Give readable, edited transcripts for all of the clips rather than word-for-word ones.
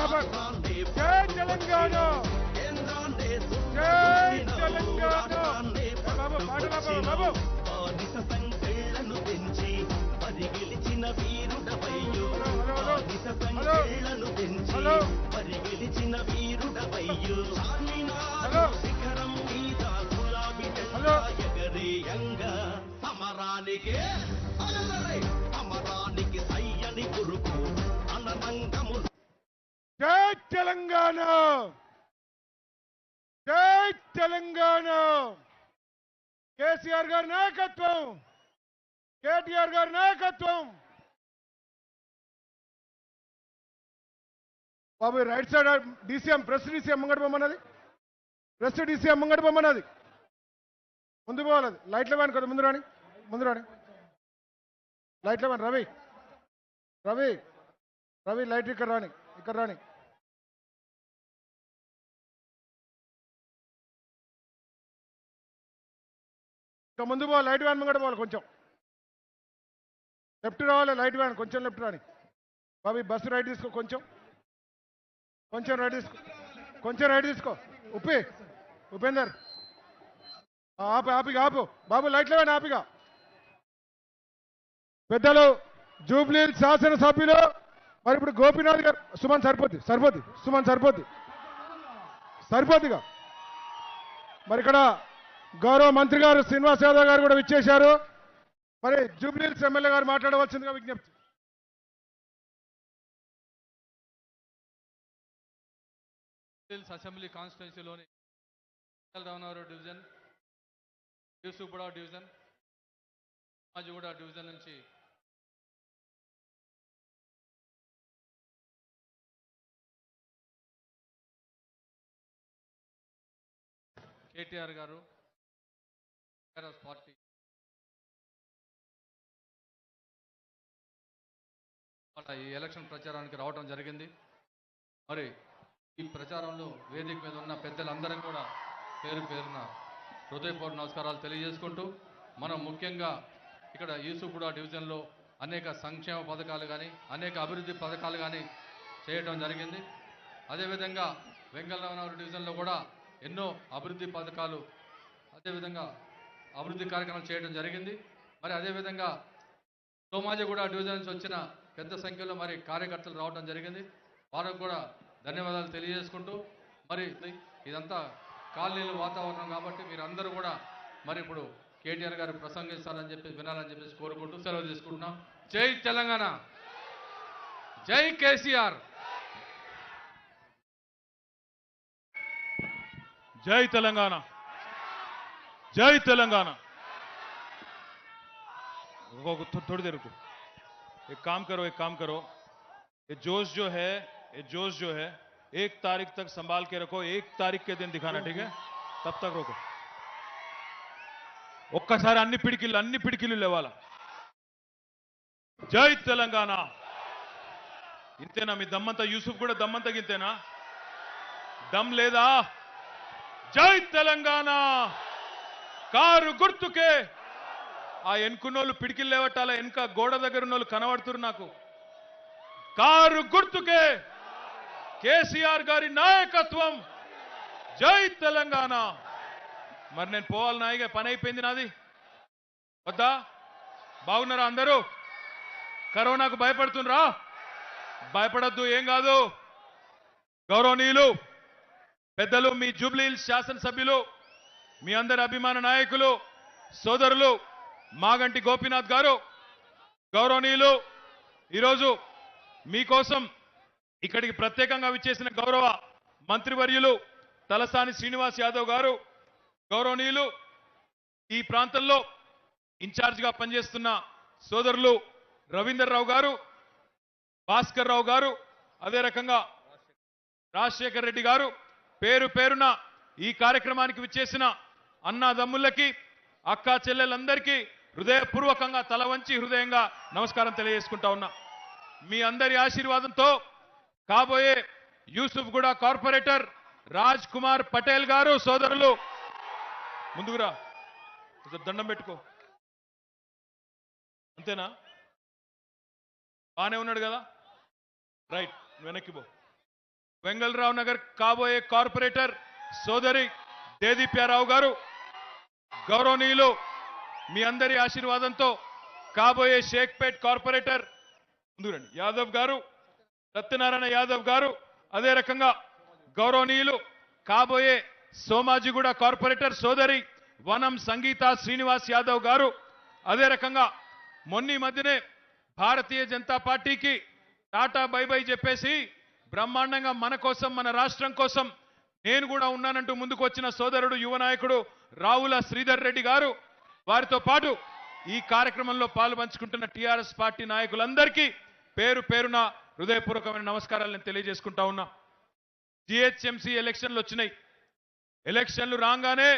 खबर जय तेलंगाना जय तेलंगाना बाबू पाटला बाबू బానిస సంకెళ్లను తెంచి పరిగెలిచిన వీరుడవయ్యు బానిస సంకెళ్లను తెంచి పరిగెలిచిన వీరుడవయ్యు శిఖరం మీద గులాబీ జెండా ఎగరేయంగా సమరానికి సయ్యని గురుకు అనరంగము जय तेलंगाना जय तेलंगाना केसीआर गाరి నాయకత్వం కేటీఆర్ గారి నాయకత్వం బాబు right side DCM press DCM ముంగడ బొమ్మన్నది ప్రెస్ డీసీఎం ముంగడ బొమ్మన్నది ముందు పోవాలి లైట్ల వ్యాన్ కదా ముందు రాని లైట్ల వ్యాన్ రవి రవి రవి లైట్ ఇక్కడ రాని ఇంకా ముందు పోవాలి లైట్ వ్యాన్ ముంగడ పోవాలి కొంచెం లెఫ్ట్ రావాలి లైట్ వ్యాన్ కొంచెం లెఫ్ట్ రాని బాబు బస్సు రైట్ తీసుకో కొంచెం రైట్ తీసుకో ఉపేందర్ ఆపు బాబు లైట్లో వ్యాన్ ఆపిగా పెద్దలు జూబ్లీ శాసనసభ్యులు మరి ఇప్పుడు గోపీనాథ్ గారు సుమన్ సరిపోద్దిగా మరి ఇక్కడ గౌరవ మంత్రి గారు శ్రీనివాస్ యాదవ్ గారు కూడా విచ్చేశారు మరి జూబ్లీ ఎమ్మెల్యే గారు మాట్లాడవలసిందిగా విజ్ఞప్తి అసెంబ్లీ కాన్స్టిట్యున్సీలోని Ramanagaram division Yousufguda division Majiguda division నుంచి కేటీఆర్ గారు పార్టీ ఈ ఎలక్షన్ ప్రచారానికి రావడం జరిగింది. మరి ఈ ప్రచారంలో వేదిక మీద ఉన్న పెద్దలందరం కూడా పేరున హృదయపూర్వక నమస్కారాలు తెలియజేసుకుంటూ మనం ముఖ్యంగా ఇక్కడ యూసుఫ్గూడ డివిజన్లో అనేక సంక్షేమ పథకాలు కానీ అనేక అభివృద్ధి పథకాలు కానీ చేయడం జరిగింది. అదేవిధంగా వెంగళరావు డివిజన్లో కూడా ఎన్నో అభివృద్ధి పథకాలు అదేవిధంగా అభివృద్ధి కార్యక్రమాలు చేయడం జరిగింది. మరి అదేవిధంగా సోమాజిగూడ డివిజన్ నుంచి వచ్చిన పెద్ద సంఖ్యలో మరి కార్యకర్తలు రావడం జరిగింది. వారికి కూడా ధన్యవాదాలు తెలియజేసుకుంటూ మరి ఇదంతా కాలనీల వాతావరణం కాబట్టి మీరు అందరూ కూడా మరి ఇప్పుడు కేటీఆర్ గారు ప్రసంగిస్తారని చెప్పి వినాలని చెప్పేసి కోరుకుంటూ సెలవు తీసుకుంటున్నాం. జై తెలంగాణ, జై కేసీఆర్, जय तेलंगाना, जय तेलंगाना। थोड़ी देर रुको, एक काम करो, ये जोश जो है 1 तारीख तक संभाल के रखो, 1 तारीख के दिन दिखाना, ठीक है? तब तक रोको. ఒక్కసారి అన్ని పిడికిళ్ళు లేవాల. జై తెలంగాణ. ఇంతేనా మీ దమ్మంతా? యూసుఫ్ కూడా దమ్మంతా గింతేనా? దమ్ లేదా? జై తెలంగాణ. కారు గుర్తుకే. ఆ ఎన్కున్నోళ్ళు పిడికిళ్ళు లేవట్టాల, వెనక గోడ దగ్గర ఉన్నోళ్ళు కనబడుతున్నారు నాకు. కారు గుర్తుకే కేసీఆర్ గారి నాయకత్వం. జై తెలంగాణ. మరి నేను పోవాలి నాయగా, పని అయిపోయింది నాది. వద్దా? బాగున్నారా అందరూ? కరోనాకు భయపడుతున్నారా? భయపడద్దు, ఏం కాదు. గౌరవనీయులు పెద్దలు, మీ జూబ్లీ శాసనసభ్యులు, మీ అందరి అభిమాన నాయకులు, సోదరులు మాగంటి గోపీనాథ్ గారు, గౌరవనీయులు ఈరోజు మీకోసం ఇక్కడికి ప్రత్యేకంగా విచ్చేసిన గౌరవ మంత్రివర్యులు తలసాని శ్రీనివాస్ యాదవ్ గారు, గౌరవనీయులు ఈ ప్రాంతంలో ఇన్ఛార్జిగా పనిచేస్తున్న సోదరులు రవీందర్ రావు గారు, భాస్కర్ రావు గారు, అదే రకంగా రాజశేఖర్ రెడ్డి గారు, పేరున ఈ కార్యక్రమానికి విచ్చేసిన అన్నాదమ్ములకి, అక్కా చెల్లెలందరికీ హృదయపూర్వకంగా తల వంచి హృదయంగా నమస్కారం తెలియజేసుకుంటా ఉన్నా. మీ అందరి ఆశీర్వాదంతో కాబోయే యూసుఫ్గూడ కార్పొరేటర్ రాజ్ కుమార్ పటేల్ గారు, సోదరులు ముందుకురా, దండం పెట్టుకో. అంతేనా? బానే ఉన్నాడు కదా? రైట్, వెనక్కి పో. వెంగళరావు నగర్ కాబోయే కార్పొరేటర్ సోదరి దేదీప్యారావు గారు, గౌరవనీయులు మీ అందరి ఆశీర్వాదంతో కాబోయే షేక్పేట్ కార్పొరేటర్ ముందురండి యాదవ్ గారు, సత్యనారాయణ యాదవ్ గారు, అదే రకంగా గౌరవనీయులు కాబోయే సోమాజిగూడ కార్పొరేటర్ సోదరి వనం సంగీత శ్రీనివాస్ యాదవ్ గారు, అదే రకంగా మొన్న మధ్యనే భారతీయ జనతా పార్టీకి టాటా బై బై చెప్పేసి బ్రహ్మాండంగా మన కోసం మన రాష్ట్రం కోసం నేను కూడా ఉన్నానంటూ ముందుకు వచ్చిన సోదరుడు యువ నాయకుడు రావుల శ్రీధర్ రెడ్డి గారు, వారితో పాటు ఈ కార్యక్రమంలో పాల్పంచుకుంటున్న టీఆర్ఎస్ పార్టీ నాయకులందరికీ పేరు పేరున హృదయపూర్వకమైన నమస్కారాలు నేను తెలియజేసుకుంటా ఉన్నా. జిహెచ్ఎంసీ ఎలక్షన్లు వచ్చినాయి. ఎలక్షన్లు రాగానే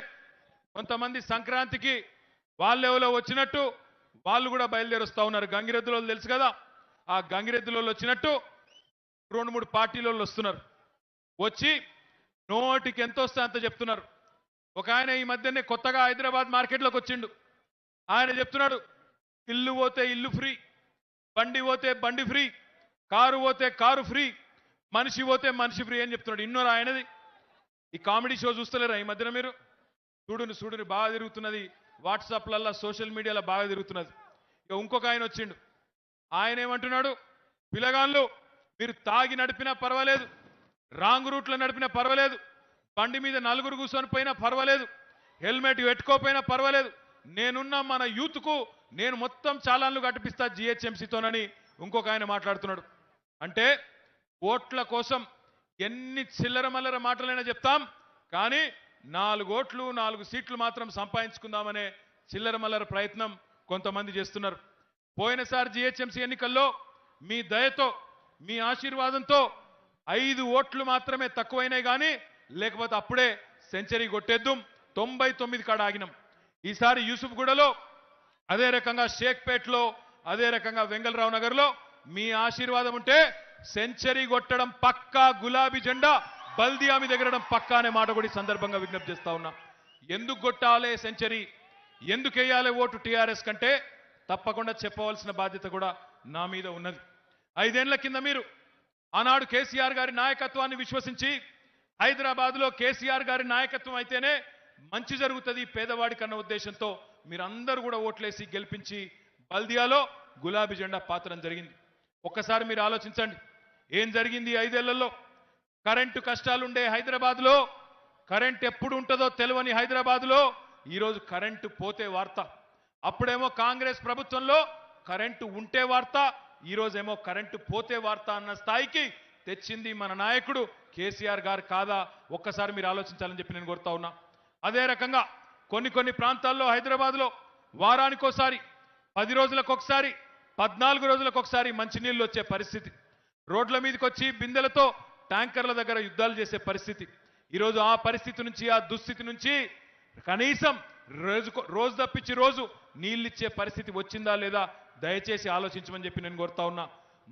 కొంతమంది సంక్రాంతికి వాళ్ళెవలో వచ్చినట్టు వాళ్ళు కూడా బయలుదేరుస్తా ఉన్నారు. గంగిరెద్దులో తెలుసు కదా, ఆ గంగిరెద్దులో వచ్చినట్టు 2-3 పార్టీలో వస్తున్నారు. వచ్చి నోటికి ఎంత వస్తే అంత చెప్తున్నారు. ఒక ఆయన ఈ మధ్యనే కొత్తగా హైదరాబాద్ మార్కెట్లోకి వచ్చిండు. ఆయన చెప్తున్నాడు, ఇల్లు పోతే ఇల్లు ఫ్రీ, బండి పోతే బండి ఫ్రీ, కారు పోతే కారు ఫ్రీ, మనిషి పోతే మనిషి ఫ్రీ అని చెప్తున్నాడు. ఇన్నోరు ఆయనది. ఈ కామెడీ షో చూస్తలేరా ఈ మధ్యన మీరు? చూడుని బాగా తిరుగుతున్నది, వాట్సాప్లల్లో సోషల్ మీడియాలో బాగా తిరుగుతున్నది. ఇక ఇంకొక ఆయన వచ్చిండు. ఆయన ఏమంటున్నాడు, పిల్లగాళ్ళు మీరు తాగి నడిపినా పర్వాలేదు, రాంగ్ రూట్లో నడిపినా పర్వాలేదు, బండి మీద 4 కూర్చొని పోయినా పర్వాలేదు, హెల్మెట్ పెట్టుకోపోయినా పర్వాలేదు, నేనున్న మన యూత్కు నేను మొత్తం చాలాన్లు కట్టిపిస్తా జిహెచ్ఎంసీతోనని ఇంకొక ఆయన మాట్లాడుతున్నాడు. అంటే ఓట్ల కోసం ఎన్ని చిల్లర మల్లర మాటలైనా చెప్తాం, కానీ 4 ఓట్లు 4 సీట్లు మాత్రం సంపాదించుకుందామనే చిల్లర మల్లర ప్రయత్నం కొంతమంది చేస్తున్నారు. పోయినసారి జిహెచ్ఎంసీ ఎన్నికల్లో మీ దయతో మీ ఆశీర్వాదంతో 5 ఓట్లు మాత్రమే తక్కువైనాయి, కానీ లేకపోతే అప్పుడే సెంచరీ కొట్టేద్దాం, 99 కాడ ఆగినాం. ఈసారి యూసుఫ్గూడలో, అదే రకంగా షేక్పేట్లో, అదే రకంగా వెంగళరావు నగర్లో మీ ఆశీర్వాదం ఉంటే సెంచరీ కొట్టడం పక్కా, గులాబీ జెండా బల్దియా మీద ఎగరడం పక్కా అనే మాట కూడా ఈ సందర్భంగా విజ్ఞప్తి చేస్తా ఉన్నా. ఎందుకు కొట్టాలే సెంచరీ, ఎందుకు వేయాలి ఓటు టీఆర్ఎస్ కంటే తప్పకుండా చెప్పవలసిన బాధ్యత కూడా నా మీద ఉన్నది. 5 ఏళ్ల కింద మీరు ఆనాడు కేసీఆర్ గారి నాయకత్వాన్ని విశ్వసించి హైదరాబాద్లో కేసీఆర్ గారి నాయకత్వం అయితేనే మంచి జరుగుతుంది పేదవాడికి అన్న ఉద్దేశంతో మీరందరూ కూడా ఓట్లేసి గెలిపించి బల్దియాలో గులాబీ జెండా పాతడం జరిగింది. ఒక్కసారి మీరు ఆలోచించండి, ఏం జరిగింది 5 ఏళ్లలో? కరెంటు కష్టాలుండే హైదరాబాద్లో, కరెంట్ ఎప్పుడు ఉంటుందో తెలియని హైదరాబాద్లో ఈరోజు కరెంటు పోతే వార్త. అప్పుడేమో కాంగ్రెస్ ప్రభుత్వంలో కరెంటు ఉంటే వార్త, ఈరోజేమో కరెంటు పోతే వార్త అన్న స్థాయికి తెచ్చింది మన నాయకుడు కేసీఆర్ గారు కాదా? ఒక్కసారి మీరు ఆలోచించాలని చెప్పి నేను కోరుతా ఉన్నా. అదే రకంగా కొన్ని ప్రాంతాల్లో హైదరాబాద్లో వారానికోసారి, 10 రోజులకు ఒకసారి, 14 రోజులకు ఒకసారి మంచినీళ్ళు వచ్చే పరిస్థితి, రోడ్ల మీదకి వచ్చి బిందెలతో ట్యాంకర్ల దగ్గర యుద్ధాలు చేసే పరిస్థితి. ఈరోజు ఆ పరిస్థితి నుంచి, ఆ దుస్థితి నుంచి కనీసం రోజు తప్పించి రోజు నీళ్ళిచ్చే పరిస్థితి వచ్చిందా లేదా దయచేసి ఆలోచించమని చెప్పి నేను కోరుతా ఉన్నా.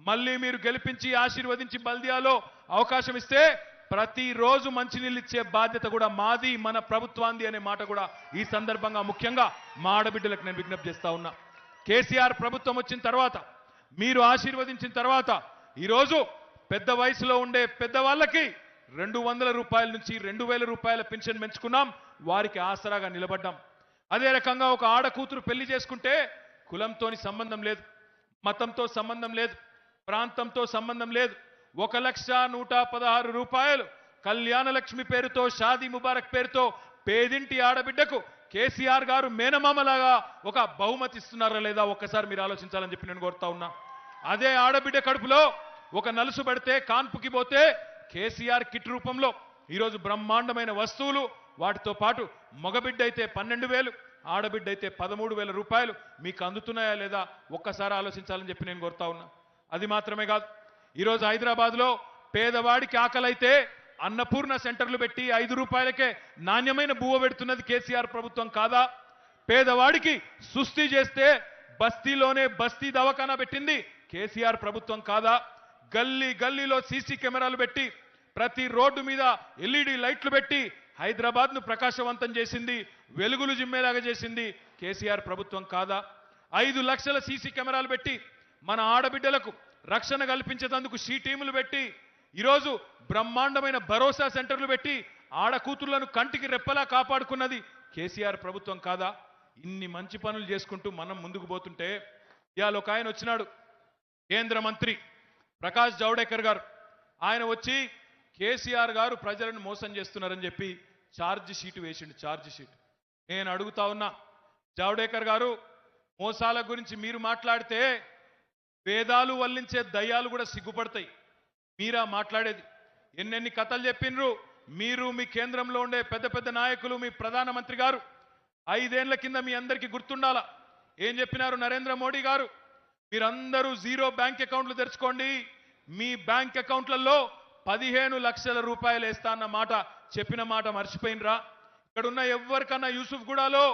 మళ్ళీ మీరు గెలిపించి ఆశీర్వదించి బల్దియాలో అవకాశం ఇస్తే ప్రతిరోజు మంచినీళ్ళు ఇచ్చే బాధ్యత కూడా మాది, మన ప్రభుత్వాంది అనే మాట కూడా ఈ సందర్భంగా ముఖ్యంగా మా ఆడబిడ్డలకు నేను విజ్ఞప్తి చేస్తా ఉన్నా. కేసీఆర్ ప్రభుత్వం వచ్చిన తర్వాత, మీరు ఆశీర్వదించిన తర్వాత ఈరోజు పెద్ద వయసులో ఉండే పెద్దవాళ్ళకి 200 రూపాయల నుంచి 2000 రూపాయల పెన్షన్ పెంచుకున్నాం, వారికి ఆసరాగా నిలబడ్డాం. అదే రకంగా ఒక ఆడకూతురు పెళ్లి చేసుకుంటే కులంతోని సంబంధం లేదు, మతంతో సంబంధం లేదు, ప్రాంతంతో సంబంధం లేదు, 1,116 రూపాయలు కళ్యాణ లక్ష్మి పేరుతో, షాదీ ముబారక్ పేరుతో పేదింటి ఆడబిడ్డకు కేసీఆర్ గారు మేనమామలాగా ఒక బహుమతి ఇస్తున్నారా లేదా ఒక్కసారి మీరు ఆలోచించాలని చెప్పి నేను కోరుతా ఉన్నా. అదే ఆడబిడ్డ కడుపులో ఒక నలుసు పడితే, కాన్పుకి పోతే కేసీఆర్ కిట్ రూపంలో ఈరోజు బ్రహ్మాండమైన వస్తువులు, వాటితో పాటు మగబిడ్డ అయితే 12,000, ఆడబిడ్డ అయితే 13,000 రూపాయలు మీకు అందుతున్నాయా లేదా ఒక్కసారి ఆలోచించాలని చెప్పి నేను కోరుతా ఉన్నా. అది మాత్రమే కాదు, ఈరోజు హైదరాబాద్లో పేదవాడికి ఆకలైతే అన్నపూర్ణ సెంటర్లు పెట్టి 5 రూపాయలకే నాణ్యమైన బువ్వ పెడుతున్నది కేసీఆర్ ప్రభుత్వం కాదా? పేదవాడికి సుస్థి చేస్తే బస్తీలోనే బస్తీ దవాఖానా పెట్టింది కేసీఆర్ ప్రభుత్వం కాదా? గల్లీలో సీసీ కెమెరాలు పెట్టి, ప్రతి రోడ్డు మీద ఎల్ఈడి లైట్లు పెట్టి హైదరాబాద్ను ప్రకాశవంతం చేసింది, వెలుగులు జిమ్మేలాగా చేసింది కేసీఆర్ ప్రభుత్వం కాదా? 5 లక్షల సీసీ కెమెరాలు పెట్టి మన ఆడబిడ్డలకు రక్షణ కల్పించేందుకు షీ టీములు పెట్టి ఈరోజు బ్రహ్మాండమైన భరోసా సెంటర్లు పెట్టి ఆడకూతుళ్లను కంటికి రెప్పలా కాపాడుకున్నది కేసీఆర్ ప్రభుత్వం కాదా? ఇన్ని మంచి పనులు చేసుకుంటూ మనం ముందుకు పోతుంటే ఇవాళ ఒక ఆయన వచ్చినాడు, కేంద్ర మంత్రి ప్రకాష్ జవడేకర్ గారు. ఆయన వచ్చి కేసీఆర్ గారు ప్రజలను మోసం చేస్తున్నారని చెప్పి ఛార్జ్ షీట్ వేసిండు. ఛార్జ్ షీట్ నేను అడుగుతా ఉన్నా, జవడేకర్ గారు, మోసాల గురించి మీరు మాట్లాడితే వేదాలు వల్లించే దయ్యాలు కూడా సిగ్గుపడతాయి. మీరా మాట్లాడేది? ఎన్నెన్ని కథలు చెప్పిండ్రు మీరు, మీ కేంద్రంలో ఉండే పెద్ద పెద్ద నాయకులు, మీ ప్రధానమంత్రి గారు. 5 ఏళ్ల కింద మీ అందరికీ గుర్తుండాలా ఏం చెప్పినారు నరేంద్ర మోడీ గారు? మీరందరూ జీరో బ్యాంక్ అకౌంట్లు తెరుచుకోండి, మీ బ్యాంక్ అకౌంట్లలో 15 లక్షల రూపాయలు వేస్తా అన్న మాట, చెప్పిన మాట మర్చిపోయినరా? ఇక్కడున్న ఎవరికన్నా యూసుఫ్ గూడాలో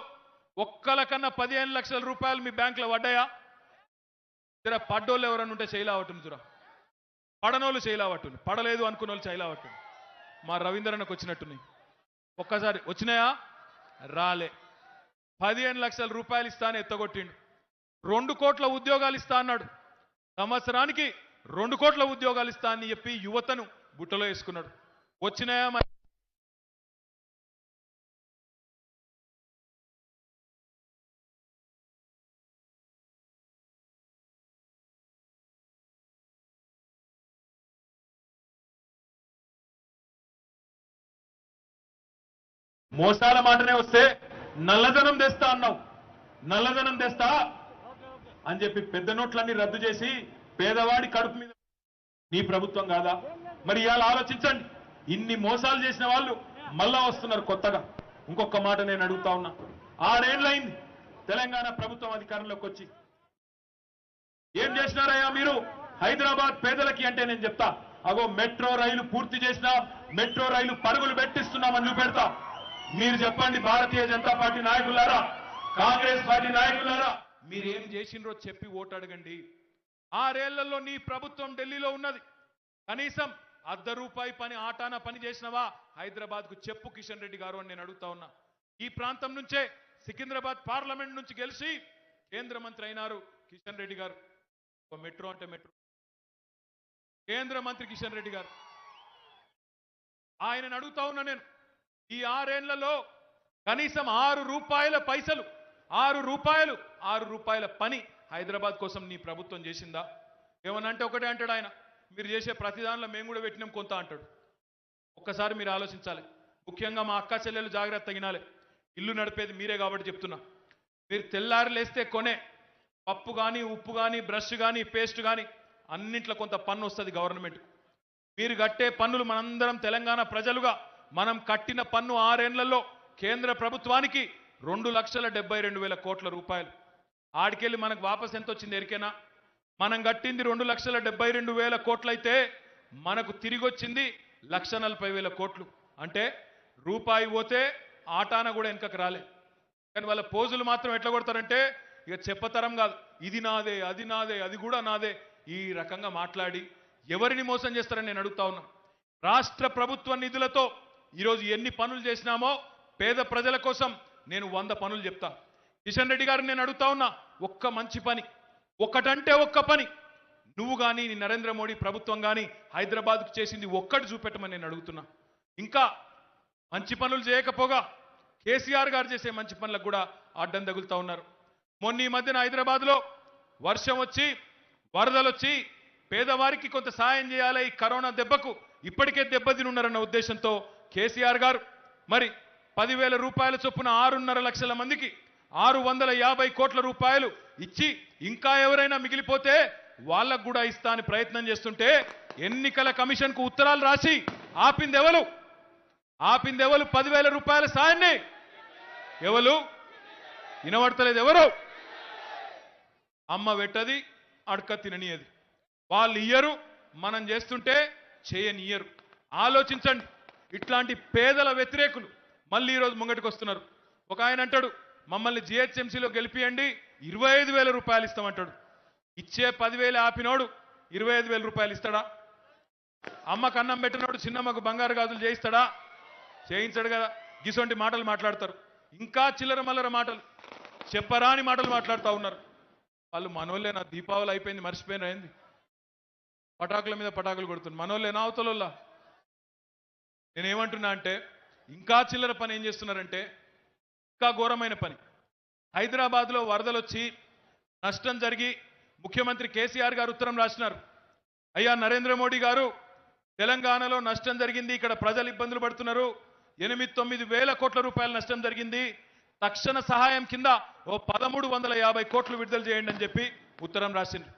ఒక్కలకన్నా 15 లక్షల రూపాయలు మీ బ్యాంకులో పడ్డాయా? జర పడ్డోళ్ళు ఎవరన్నా ఉంటే చేయలావట్టుంది, జరా పడనోళ్ళు చేయలావట్టుంది, పడలేదు అనుకున్న వాళ్ళు చేయలావట్టుంది. మా రవీంద్రన్నకు వచ్చినట్టున్నాయి. ఒక్కసారి వచ్చినాయా? రాలే. 15 లక్షల రూపాయలు ఇస్తా అని ఎత్తగొట్టిండు. 2 కోట్ల ఉద్యోగాలు ఇస్తా అన్నాడు. సంవత్సరానికి 2 కోట్ల ఉద్యోగాలు ఇస్తా అని చెప్పి యువతను బుట్టలో వేసుకున్నాడు. వచ్చినాయా? మరి మోసాల మాటనే వస్తే నల్లధనం తెస్తా అన్నావు. నల్లధనం తెస్తా అని చెప్పి పెద్ద నోట్లన్నీ రద్దు చేసి పేదవాడి కడుపు మీద నీ ప్రభుత్వం కాదా? మరి ఇవాళ ఆలోచించండి, ఇన్ని మోసాలు చేసిన వాళ్ళు మళ్ళా వస్తున్నారు కొత్తగా. ఇంకొక మాట నేను అడుగుతా ఉన్నా, 6 ఏళ్ళైంది తెలంగాణ ప్రభుత్వం అధికారంలోకి వచ్చి. ఏం చేసినారయ్యా మీరు హైదరాబాద్ పేదలకి అంటే? నేను చెప్తా, అగో మెట్రో రైలు పూర్తి చేసినా, మెట్రో రైలు పరుగులు పెట్టిస్తున్నామని చూపెడతా. మీరు చెప్పండి, భారతీయ జనతా పార్టీ నాయకులారా, కాంగ్రెస్ పార్టీ నాయకులారా, మీరేం చేసిండ్రో చెప్పి ఓటు అడగండి. 6 ఏళ్లలో నీ ప్రభుత్వం ఢిల్లీలో ఉన్నది, కనీసం ₹1 పని ఆటాన పని చేసినవా హైదరాబాద్కు చెప్పు కిషన్ రెడ్డి గారు అని నేను అడుగుతా ఉన్నా. ఈ ప్రాంతం నుంచే సికింద్రాబాద్ పార్లమెంట్ నుంచి గెలిచి కేంద్ర మంత్రి అయినారు కిషన్ రెడ్డి గారు. ఒక మెట్రో అంటే మెట్రో కేంద్ర మంత్రి కిషన్ రెడ్డి గారు. ఆయనను అడుగుతా ఉన్నా నేను, ఈ 6 ఏళ్లలో కనీసం ₹6 6 రూపాయల పని హైదరాబాద్ కోసం నీ ప్రభుత్వం చేసిందా? ఏమనంటే ఒకటే అంటాడు ఆయన, మీరు చేసే ప్రతి దానిలో మేము కూడా పెట్టినాం కొంత అంటాడు. ఒక్కసారి మీరు ఆలోచించాలి. ముఖ్యంగా మా అక్క చెల్లెలు జాగ్రత్త తగినాలి. ఇల్లు నడిపేది మీరే కాబట్టి చెప్తున్నా. మీరు తెల్లారి లేస్తే కొనే పప్పు కానీ, ఉప్పు కానీ, బ్రష్ కానీ, పేస్ట్ కానీ అన్నింట్లో కొంత పన్ను వస్తుంది గవర్నమెంట్. మీరు కట్టే పన్నులు మనందరం తెలంగాణ ప్రజలుగా మనం కట్టిన పన్ను 6 ఏళ్లలో కేంద్ర ప్రభుత్వానికి 2,72,000 కోట్ల రూపాయలు. ఆడికెళ్ళి మనకు వాపస్ ఎంత వచ్చింది ఎరికేనా? మనం కట్టింది 2,72,000 కోట్లయితే మనకు తిరిగి వచ్చింది 1,40,000 కోట్లు. అంటే రూపాయి పోతే ఆటాన కూడా వెనకకు రాలే. కానీ వాళ్ళ పోజులు మాత్రం ఎట్లా కొడతారంటే ఇక చెప్పతరం కాదు, ఇది నాదే, అది నాదే, అది కూడా నాదే, ఈ రకంగా మాట్లాడి ఎవరిని మోసం చేస్తారని నేను అడుగుతా ఉన్నా. రాష్ట్ర ప్రభుత్వ నిధులతో ఈరోజు ఎన్ని పనులు చేసినామో పేద ప్రజల కోసం నేను 100 పనులు చెప్తా. కిషన్ రెడ్డి గారిని నేను అడుగుతా ఉన్నా, ఒక్క మంచి పని, ఒక్కటంటే ఒక్క పని నువ్వు కానీ నీ నరేంద్ర మోడీ ప్రభుత్వం కానీ హైదరాబాద్కు చేసింది ఒక్కటి చూపెట్టమని నేను అడుగుతున్నా. ఇంకా మంచి పనులు చేయకపోగా కేసీఆర్ గారు చేసే మంచి పనులకు కూడా అడ్డం తగులుతా ఉన్నారు. మొన్న ఈ మధ్యన హైదరాబాద్లో వర్షం వచ్చి వరదలు వచ్చి పేదవారికి కొంత సాయం చేయాలి, ఈ కరోనా దెబ్బకు ఇప్పటికే దెబ్బతిని ఉన్నారన్న ఉద్దేశంతో కేసీఆర్ గారు మరి 10,000 రూపాయల చొప్పున 6.5 లక్షల మందికి 650 కోట్ల రూపాయలు ఇచ్చి ఇంకా ఎవరైనా మిగిలిపోతే వాళ్ళకు కూడా ఇస్తా అని ప్రయత్నం చేస్తుంటే ఎన్నికల కమిషన్కు ఉత్తరాలు రాసి ఆపిందెవరు? 10,000 రూపాయల సాయాన్ని ఎవరు? వినబడతలేదు ఎవరు? అమ్మ పెట్టది, అడక తిననియది. వాళ్ళు ఇయ్యరు, మనం చేస్తుంటే చేయనియ్యరు. ఆలోచించండి. ఇట్లాంటి పేదల వ్యతిరేకులు మళ్ళీ ఈరోజు ముంగటికి వస్తున్నారు. ఒక ఆయన అంటాడు, మమ్మల్ని జిహెచ్ఎంసీలో గెలిపియండి 25,000 రూపాయలు ఇస్తామంటాడు. ఇచ్చే 10,000 ఆపినోడు 25,000 రూపాయలు ఇస్తాడా? అమ్మకు అన్నం పెట్టినోడు చిన్నమ్మకు బంగారు గాజులు చేయిస్తాడా? చేయించాడు కదా. గిసొంటి మాటలు మాట్లాడతారు. ఇంకా చిల్లర మల్లర మాటలు, చెప్పరాని మాటలు మాట్లాడుతూ ఉన్నారు. వాళ్ళు మనోళ్ళే. నా దీపావళి అయిపోయింది మర్చిపోయినా ఏంది? పటాకుల మీద పటాకులు కొడుతుంది మనోళ్ళు ఎనావతలోల్లా. నేనేమంటున్నా అంటే ఇంకా చిల్లర పని ఏం చేస్తున్నారంటే ఇంకా ఘోరమైన పని. హైదరాబాద్లో వరదలు వచ్చి నష్టం జరిగి ముఖ్యమంత్రి కేసీఆర్ గారు ఉత్తరం రాసినారు. అయ్యా నరేంద్ర మోడీ గారు, తెలంగాణలో నష్టం జరిగింది, ఇక్కడ ప్రజలు ఇబ్బందులు పడుతున్నారు, 8-9 వేల కోట్ల రూపాయల నష్టం జరిగింది, తక్షణ సహాయం కింద ఓ 1350 కోట్లు విడుదల చేయండి అని చెప్పి ఉత్తరం రాసిండ్రు.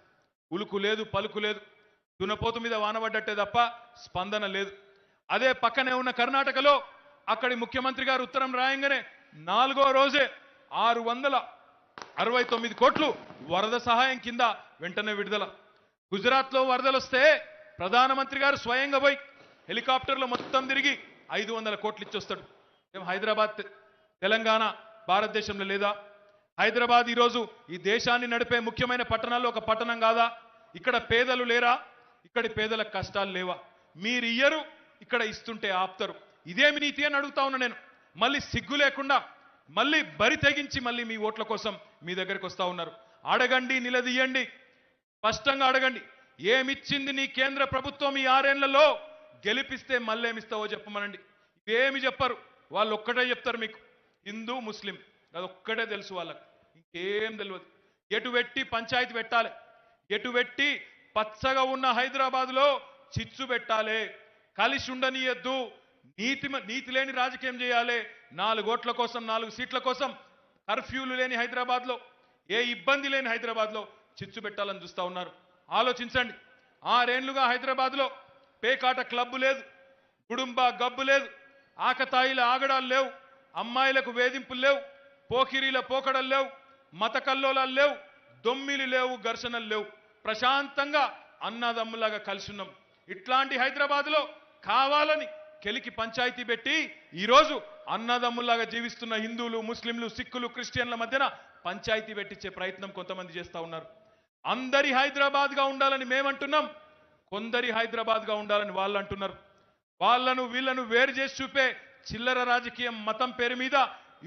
ఉలుకు లేదు పలుకు లేదు, దునపోతు మీద వానబడ్డట్టే తప్ప స్పందన లేదు. అదే పక్కనే ఉన్న కర్ణాటకలో అక్కడి ముఖ్యమంత్రి గారు ఉత్తరం రాయంగానే 4వ రోజే 669 కోట్లు వరద సహాయం కింద వెంటనే విడుదల. గుజరాత్లో వరదలు వస్తే ప్రధానమంత్రి గారు స్వయంగా పోయి హెలికాప్టర్లో మొత్తం తిరిగి 500 కోట్లు ఇచ్చొస్తాడు. ఏం హైదరాబాద్ తెలంగాణ భారతదేశంలో లేదా? హైదరాబాద్ ఈరోజు ఈ దేశాన్ని నడిపే ముఖ్యమైన పట్టణాల్లో ఒక పట్టణం కాదా? ఇక్కడ పేదలు లేరా? ఇక్కడి పేదలకు కష్టాలు లేవా? మీరు ఇయ్యరు, ఇక్కడ ఇస్తుంటే ఆపుతారు. ఇదేమి నీతి అని అడుగుతా ఉన్నా నేను. మళ్ళీ సిగ్గు లేకుండా మళ్ళీ బరి తెగించి మళ్ళీ మీ ఓట్ల కోసం మీ దగ్గరికి వస్తా ఉన్నారు. అడగండి, నిలదీయండి, స్పష్టంగా అడగండి. ఏమిచ్చింది నీ కేంద్ర ప్రభుత్వం ఈ 6 ఏళ్లలో? గెలిపిస్తే మళ్ళేమిస్తావో చెప్పమనండి. ఇవేమి చెప్పరు, వాళ్ళు ఒక్కటే చెప్తారు మీకు, హిందూ ముస్లిం, అదొక్కటే తెలుసు వాళ్ళకు, ఇంకేం తెలియదు. ఎటు పెట్టి పంచాయతీ పెట్టాలి, ఎటు పెట్టి పచ్చగా ఉన్న హైదరాబాద్లో చిచ్చు పెట్టాలి, కలిసి ఉండనీయద్దు, నీతి లేని రాజకీయం చేయాలి. 4 ఓట్ల కోసం, 4 సీట్ల కోసం, కర్ఫ్యూలు లేని హైదరాబాద్లో, ఏ ఇబ్బంది లేని హైదరాబాద్లో చిచ్చు పెట్టాలని చూస్తూ ఉన్నారు. ఆలోచించండి. 6 ఏళ్లుగా హైదరాబాద్లో పేకాట క్లబ్బు లేదు, గుడుంబా గబ్బు లేదు, ఆకతాయిల ఆగడాలు లేవు, అమ్మాయిలకు వేధింపులు లేవు, పోకిరీల పోకడలు లేవు, మత కల్లోలాలు లేవు, దొమ్మిలు లేవు, ఘర్షణలు లేవు. ప్రశాంతంగా అన్నదమ్ములాగా కలిసి ఉన్నాం. ఇట్లాంటి హైదరాబాద్లో కావాలని కెలికి పంచాయతీ పెట్టి ఈరోజు అన్నదమ్ములాగా జీవిస్తున్న హిందువులు, ముస్లింలు, సిక్కులు, క్రిస్టియన్ల మధ్యన పంచాయతీ పెట్టించే ప్రయత్నం కొంతమంది చేస్తూ ఉన్నారు. అందరి హైదరాబాద్గా ఉండాలని మేమంటున్నాం, కొందరి హైదరాబాద్గా ఉండాలని వాళ్ళు అంటున్నారు. వాళ్ళను వీళ్ళను వేరు చేసి చూపే చిల్లర రాజకీయం, మతం పేరు మీద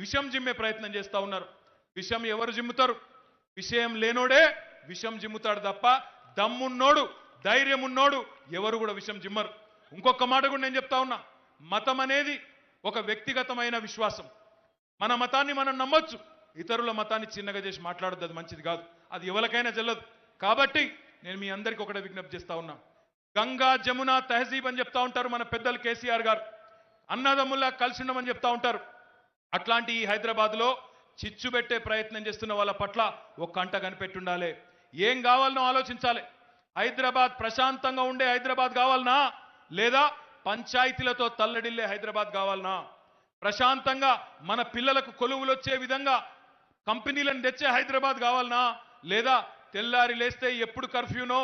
విషం జిమ్మే ప్రయత్నం చేస్తూ ఉన్నారు. విషం ఎవరు జిమ్ముతారు? విషయం లేనోడే విషం జిమ్ముతాడు తప్ప దమ్మున్నోడు, ధైర్యం ఉన్నోడు ఎవరు కూడా విషం జిమ్మరు. ఇంకొక మాట కూడా నేను చెప్తా ఉన్నా, మతం అనేది ఒక వ్యక్తిగతమైన విశ్వాసం. మన మతాన్ని మనం నమ్మొచ్చు, ఇతరుల మతాన్ని చిన్నగా చేసి మాట్లాడద్దు, అది మంచిది కాదు, అది ఎవరికైనా చెల్లదు. కాబట్టి నేను మీ అందరికీ ఒకటే విజ్ఞప్తి చేస్తా ఉన్నా, గంగా జమున తహజీబ్ అని చెప్తా ఉంటారు మన పెద్దలు కేసీఆర్ గారు, అన్నదమ్ముల్లా కలిసి ఉండమని చెప్తా ఉంటారు. అట్లాంటి ఈ హైదరాబాద్లో చిచ్చు పెట్టే ప్రయత్నం చేస్తున్న వాళ్ళ పట్ల ఒక కంట కనిపెట్టుండాలి. ఏం కావాలనో ఆలోచించాలి. హైదరాబాద్ ప్రశాంతంగా ఉండే హైదరాబాద్ కావాలనా, లేదా పంచాయతీలతో తల్లడిల్లే హైదరాబాద్ కావాలనా? ప్రశాంతంగా మన పిల్లలకు కొలువులు వచ్చే విధంగా కంపెనీలను తెచ్చే హైదరాబాద్ కావాలనా, లేదా తెల్లారి లేస్తే ఎప్పుడు కర్ఫ్యూనో,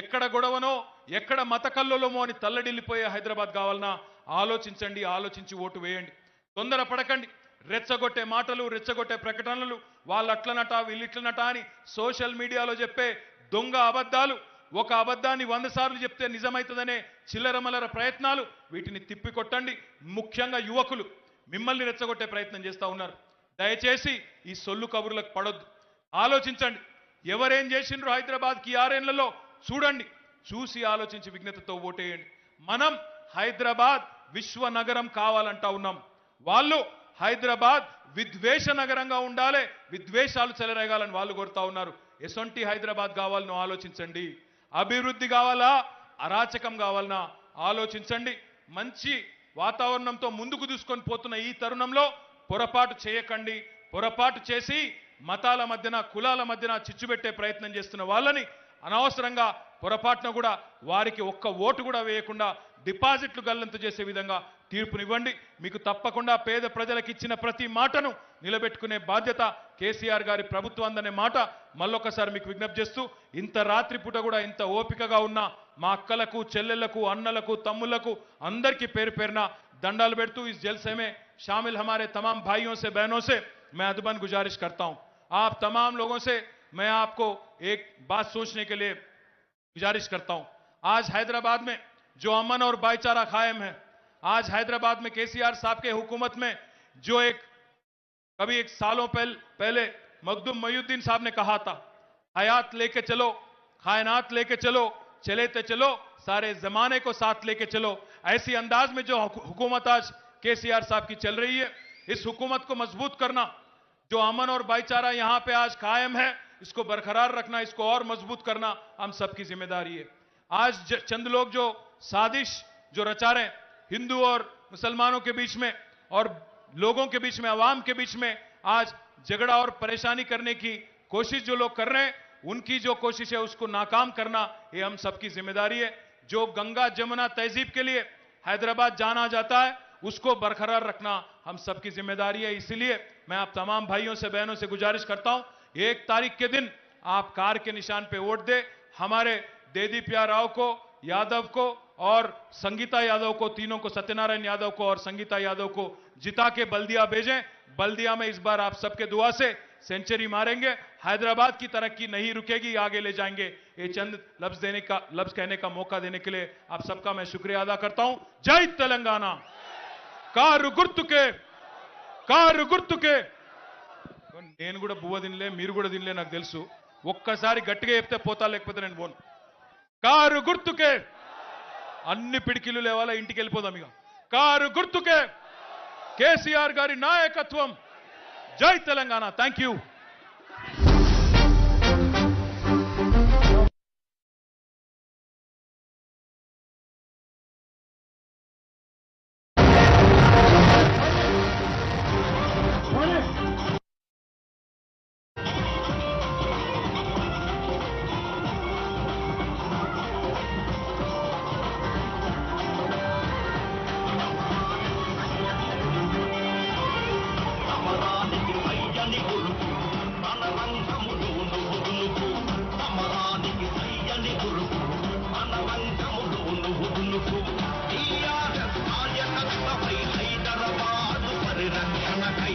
ఎక్కడ గొడవనో, ఎక్కడ మత కల్లోలమో అని తల్లడిల్లిపోయే హైదరాబాద్ కావాలనా? ఆలోచించండి, ఆలోచించి ఓటు వేయండి. తొందర పడకండి. రెచ్చగొట్టే మాటలు, రెచ్చగొట్టే ప్రకటనలు, వాళ్ళు అట్లనట వీళ్ళు ఇట్లనట అని సోషల్ మీడియాలో చెప్పే దొంగ అబద్ధాలు, ఒక అబద్ధాన్ని 100 సార్లు చెప్తే నిజమవుతుందనే చిల్లరమల్లర ప్రయత్నాలు, వీటిని తిప్పికొట్టండి. ముఖ్యంగా యువకులు మిమ్మల్ని రెచ్చగొట్టే ప్రయత్నం చేస్తూ ఉన్నారు. దయచేసి ఈ సొల్లు కబుర్లకు పడొద్దు. ఆలోచించండి. ఎవరేం చేసిండ్రు హైదరాబాద్కి 6 ఏళ్లలో చూడండి, చూసి ఆలోచించి విజ్ఞతతో ఓటేయండి. మనం హైదరాబాద్ విశ్వ నగరం కావాలంటా ఉన్నాం. వాళ్ళు హైదరాబాద్ విద్వేష నగరంగా ఉండాలి, విద్వేషాలు చెలరేగాలని వాళ్ళు కోరుతా ఉన్నారు. ఎసొంటి హైదరాబాద్ కావాలనో ఆలోచించండి. అభివృద్ధి కావాలా, అరాచకం కావాలనా ఆలోచించండి. మంచి వాతావరణంతో ముందుకు దూసుకొని పోతున్న ఈ తరుణంలో పొరపాటు చేయకండి. పొరపాటు చేసి మతాల మధ్యన, కులాల మధ్యన చిచ్చు పెట్టే ప్రయత్నం చేస్తున్న వాళ్ళని అనవసరంగా పొరపాటున కూడా వారికి ఒక్క ఓటు కూడా వేయకుండా డిపాజిట్లు గల్లంతు చేసే విధంగా తీర్పునివ్వండి. మీకు తప్పకుండా పేద ప్రజలకు ఇచ్చిన ప్రతి మాటను నిలబెట్టుకునే బాధ్యత కేసీఆర్ గారి ప్రభుత్వాందనే మాట మళ్ళొకసారి మీకు విజ్ఞప్తి చేస్తూ, ఇంత రాత్రిపూట కూడా ఇంత ఓపికగా ఉన్న మా అక్కలకు, చెల్లెళ్లకు, అన్నలకు, తమ్ముళ్లకు అందరికీ పేరు పేరున దండాలు పెడుతూ इस जलसे में शामिल हमारे तमाम भाइयों से, बहनों से मैं अदबन गुजारिश करता हूं. आप तमाम लोगों से मैं आपको एक बात सोचने के लिए गुजारिश करता हूं. आज हैदराबाद में जो अमन और भाईचारा कायम है, आज हैदराबाद में केसीआर साहब के हुकूमत में जो कभी एक सालों पहले मखदूम मोइनुद्दीन साहब ने कहा था, हयात लेके चलो, कायनात लेके चलो, चले तो चलो, सारे जमाने को साथ लेके चलो। ऐसी अंदाज में जो हुकूमत आज केसीआर साहब की चल रही है, इस हुकूमत को मजबूत करना, जो अमन और भाईचारा यहां पे आज कायम है, इसको बरकरार रखना, इसको और मजबूत करना हम सबकी जिम्मेदारी है। आज चंद लोग जो साजिश जो रचा रहे हैं हिंदू और मुसलमानों के बीच में और लोगों के बीच में, अवाम के बीच में आज झगड़ा और परेशानी करने की कोशिश जो लोग कर रहे हैं, उनकी जो कोशिश है उसको नाकाम करना ये हम सबकी जिम्मेदारी है। जो गंगा जमुना तहजीब के लिए हैदराबाद जाना जाता है उसको बरकरार रखना हम सबकी जिम्मेदारी है। इसलिए मैं आप तमाम भाइयों से बहनों से गुजारिश करता हूं, 1 तारीख के दिन आप कार के निशान पे वोट दे, हमारे देदीप्या राव को, यादव को और संगीता यादव को, तीनों को, सत्यनारायण यादव को और संगीता यादव को जिता के बल्दिया भेजें। बल्दिया में इस बार आप सबके दुआ से सेंचुरी मारेंगे। हैदराबाद की तरक्की नहीं रुकेगी, आगे ले जाएंगे। ये चंद लफ्ज कहने का मौका देने के लिए आप सबका मैं शुक्रिया अदा करता हूं। जय तेलंगाना। కారు గుర్తుకే నేను కూడా బువ్వ తినలే, మీరు కూడా తినలే, నాకు తెలుసు. ఒక్కసారి గట్టిగా చెప్తే పోతా, లేకపోతే నేను పోను. కారు గుర్తుకే. అన్ని పిడికిలు లేవాలా, ఇంటికి వెళ్ళిపోదాం ఇక. కారు గుర్తుకే, కేసీఆర్ గారి నాయకత్వం. జై తెలంగాణ. థ్యాంక్ యూ. అమరానికి సయ్యని కొడుకు అనవంకములు నువ్వుదులుకు. అమరానికి సయ్యని కొడుకు అనవంకములు నువ్వుదులుకు. టీఆర్ఎస్ నాయకత్వమై హైదరాబాదు పరిరక్షణకై